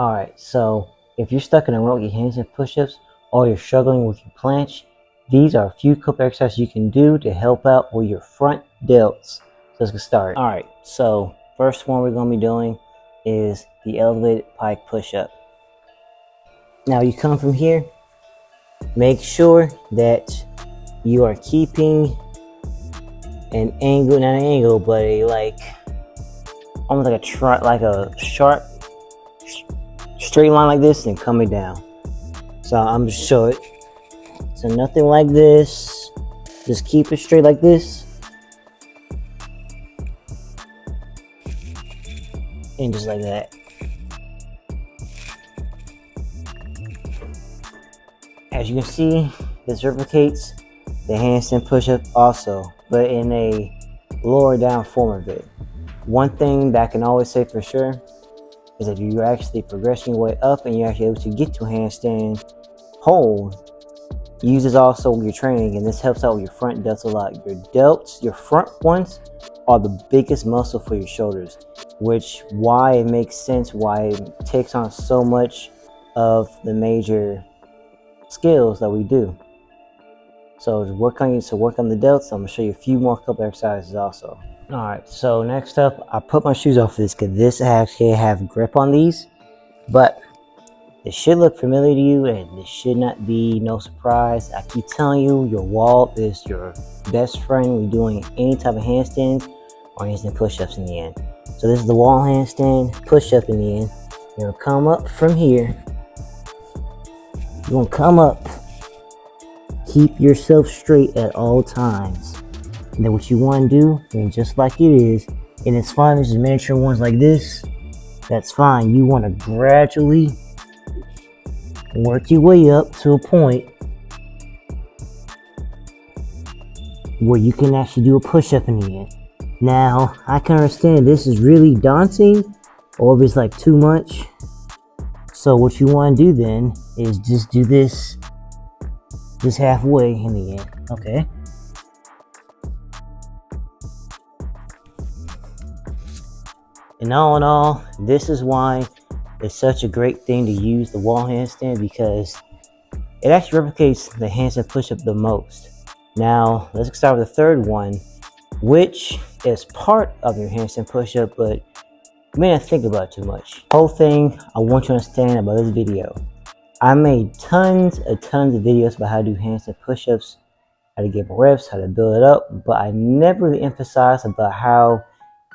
Alright, so if you're stuck in a row with your handstand push-ups or you're struggling with your planche, these are a few couple exercises you can do to help out with your front delts. So let's get started. Alright, so first one we're going to be doing is the elevated pike push-up. Now you come from here, make sure that you are keeping an angle, not an angle, but a almost like a sharp straight line like this and coming down. So I'm just show it. So nothing like this. Just keep it straight like this. And just like that. As you can see, this replicates the handstand push-up also, but in a lower down form of it. One thing that I can always say for sure is that you're actually progressing your way up and you're actually able to get to a handstand hold. Use this also with your training, and this helps out with your front delts a lot. Your delts, your front ones, are the biggest muscle for your shoulders, which why it makes sense why it takes on so much of the major skills that we do. So to work on the delts, I'm gonna show you a few more couple exercises also. Alright, so next up, I put my shoes off for this because this actually have grip on these, but this should look familiar to you and this should not be no surprise. I keep telling you, your wall is your best friend when doing any type of handstand or handstand push-ups in the end. So this is the wall handstand push-up in the end. You're gonna come up from here. You're gonna come up. Keep yourself straight at all times. And then what you want to do, and just like it is, and it's fine, there's miniature ones like this, that's fine. You want to gradually work your way up to a point where you can actually do a push-up in the end. Now, I can understand this is really daunting, or if it's like too much. So what you want to do then is just do this just halfway in the end, okay? And all in all, this is why it's such a great thing to use the wall handstand, because it actually replicates the handstand push-up the most. Now, let's start with the third one, which is part of your handstand push-up, but you may not think about it too much. The whole thing I want you to understand about this video. I made tons of videos about how to do handstand push-ups, how to get more reps, how to build it up, but I never really emphasized about how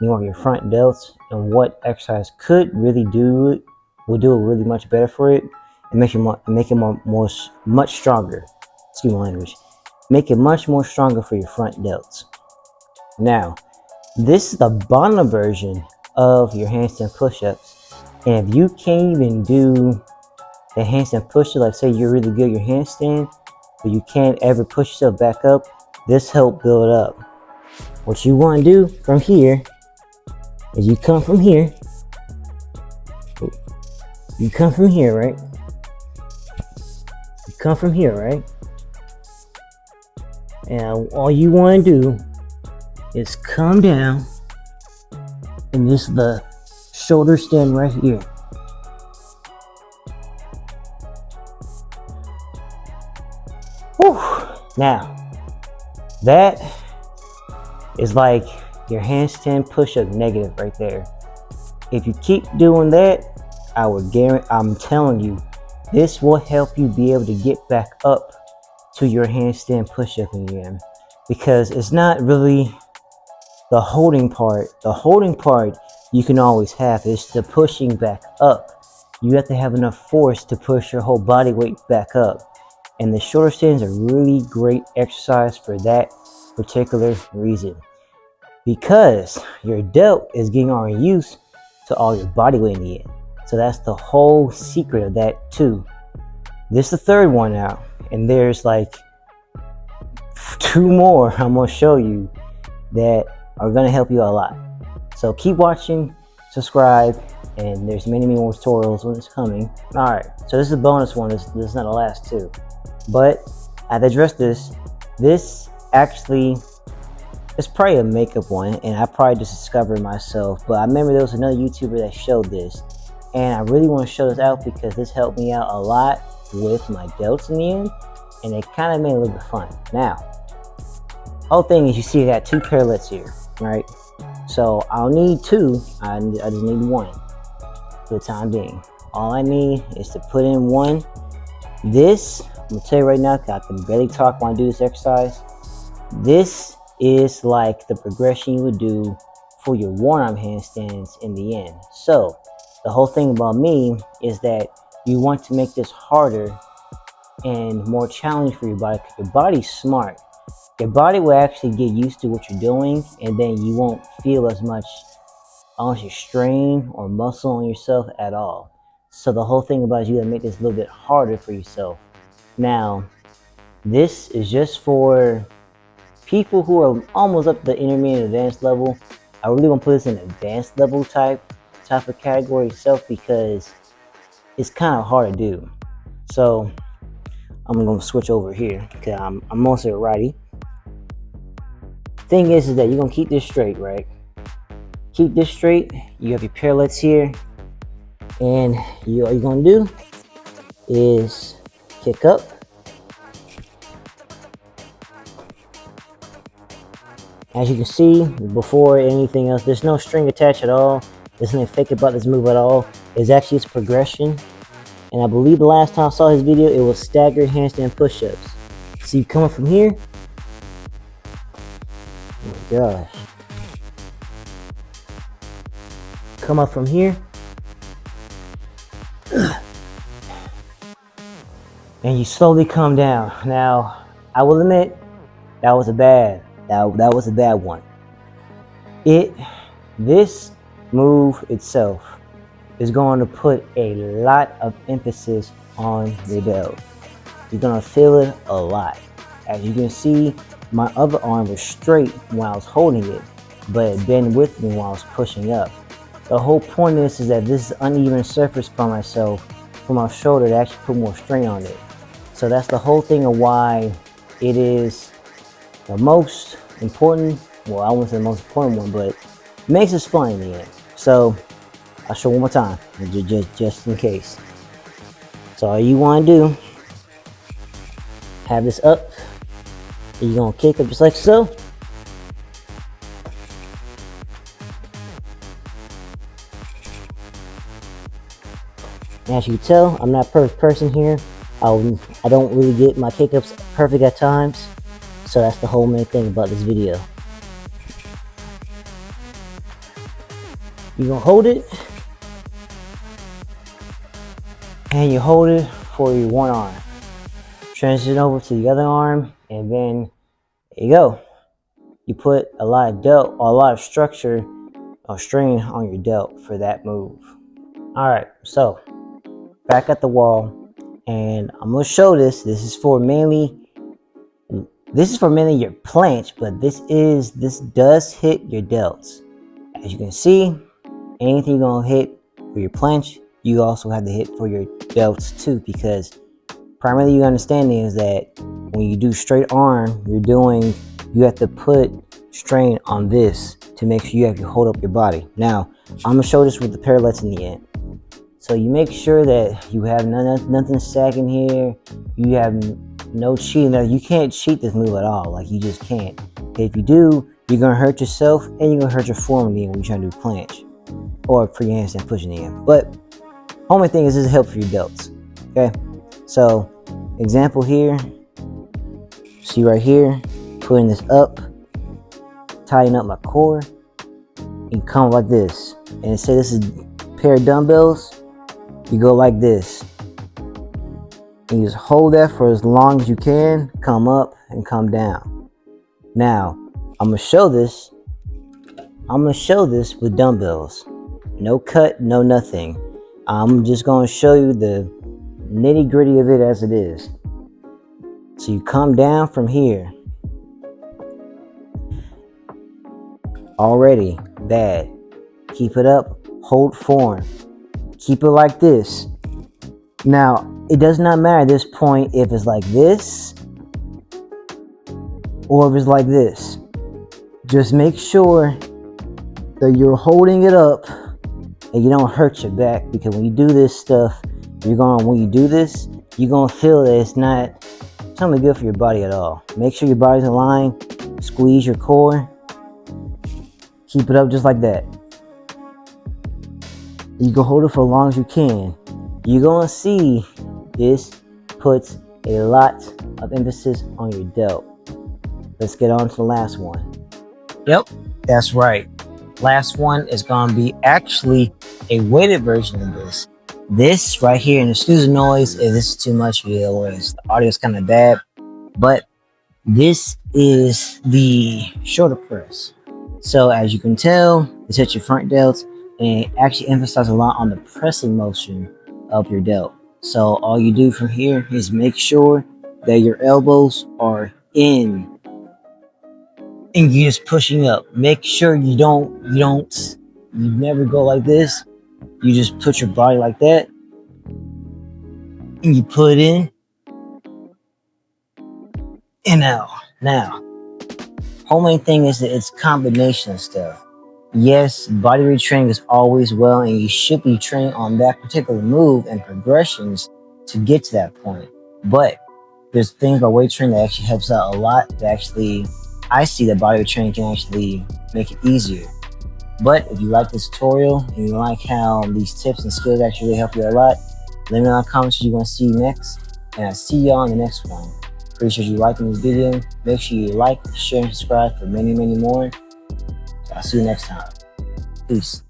you want your front delts and what exercise could really do it, will do it really much better for it and make it much stronger. Excuse my language. Make it much more stronger for your front delts. Now, this is the bottom version of your handstand push-ups, and if you can't even do the handstand push-up, like say you're really good at your handstand, but you can't ever push yourself back up, this helps build up. What you want to do from here is you come from here. You come from here, right? You come from here, right? And all you want to do is come down, and this is the shoulder stand right here. Whew. Now, that is like your handstand push-up negative right there. If you keep doing that, I'm telling you, this will help you be able to get back up to your handstand push-up again, because it's not really the holding part. The holding part you can always have. It's the pushing back up. You have to have enough force to push your whole body weight back up. And the shoulder stands are really great exercise for that particular reason, because your delt is getting already used to all your body weight in the end. So that's the whole secret of that too. This is the third one now, and there's like 2 more I'm gonna show you that are gonna help you a lot. So keep watching, subscribe, and there's many more tutorials when it's coming. All right, so this is a bonus one. This is not the last 2, but I've addressed this. This actually is probably a makeup one, and I probably just discovered myself, but I remember there was another YouTuber that showed this, And I really want to show this out because this helped me out a lot with my delts in the end, and it kind of made it a little bit fun. Now, whole thing is, you see I got 2 parallettes here, right? So I'll need 2. I just need 1 for the time being. All I need is to put in 1. This, I'm gonna tell you right now, because I can barely talk when I do this exercise. This is like the progression you would do for your one-arm handstands in the end. So the whole thing about me is that you want to make this harder and more challenging for your body, because your body's smart. Your body will actually get used to what you're doing, and then you won't feel as much honestly strain or muscle on yourself at all. So the whole thing about it is you gotta make this a little bit harder for yourself. Now, this is just for people who are almost up to the intermediate advanced level. I really want to put this in advanced level type of category itself, because it's kind of hard to do. So I'm gonna switch over here because I'm mostly a righty. Thing is that you're gonna keep this straight, right? Keep this straight. You have your parallettes here, and all you're gonna do is kick up. As you can see, before anything else, there's no string attached at all. There's nothing fake about this move at all. It's actually its progression. And I believe the last time I saw his video, it was staggered handstand push-ups. So you come up from here. Oh my gosh. Come up from here. And you slowly come down. Now, I will admit, that was a bad one. This move itself is going to put a lot of emphasis on your delt. You're gonna feel it a lot. As you can see, my other arm was straight while I was holding it, but it bent with me while I was pushing up. The whole point of this is that this is uneven surface for myself, for my shoulder, to actually put more strain on it. So that's the whole thing of why it is the most important. Well, I wouldn't say the most important one, but it makes this fun in the end. So I'll show one more time, just in case. So all you want to do, have this up, and you're gonna kick up just like so. And as you can tell, I'm not a perfect person here. I don't really get my kick-ups perfect at times. So that's the whole main thing about this video. You're gonna hold it, and you hold it for your one arm. Transition over to the other arm, and then there you go. You put a lot of structure or strain on your delt for that move. All right, so back at the wall, and I'm gonna show this. This is for mainly your planche, but this does hit your delts. As you can see, anything you're gonna hit for your planche, you also have to hit for your delts too, because primarily your understanding is that when you do straight arm, you have to put strain on this to make sure you have to hold up your body. Now, I'm gonna show this with the parallettes in the end. So you make sure that you have nothing sagging here. You have no cheating. Now, you can't cheat this move at all. Like, you just can't. If you do, you're gonna hurt yourself, and you're gonna hurt your form in the end when you're trying to do planche or for your handstand pushing the end. But only thing is, this is help for your delts. Okay. So, example here. See right here, putting this up, tighten up my core, and come like this. And say this is a pair of dumbbells. You go like this, and you just hold that for as long as you can. Come up and come down. Now, I'm gonna show this with dumbbells. No cut, no nothing. I'm just gonna show you the nitty gritty of it as it is. So you come down from here. Already bad. Keep it up, hold form. Keep it like this. Now, it does not matter at this point if it's like this or if it's like this. Just make sure that you're holding it up and you don't hurt your back, because when you do this stuff, when you do this, you're gonna feel that it's not something good for your body at all. Make sure your body's in line. Squeeze your core. Keep it up just like that. You can hold it for as long as you can. You're gonna see this puts a lot of emphasis on your delt. Let's get on to the last one. Yep, that's right. Last one is gonna be actually a weighted version of this. This right here, and excuse the noise if this is too much for you, the audio is kind of bad, but this is the shoulder press. So as you can tell, it's at your front delts, and it actually emphasizes a lot on the pressing motion of your delt. So all you do from here is make sure that your elbows are in, and you're just pushing up. Make sure you never go like this. You just put your body like that, and you put it in and out. Now, whole main thing is that it's combination of stuff. Yes, body retraining is always well, and you should be trained on that particular move and progressions to get to that point. But there's things about weight training that actually helps out a lot. That actually, I see that body training can actually make it easier. But if you like this tutorial and you like how these tips and skills actually help you a lot, let me know in the comments what you want to see next, and I'll see y'all on the next one. Appreciate you liking this video. Make sure you like, share, and subscribe for many, many more. I'll see you next time. Peace.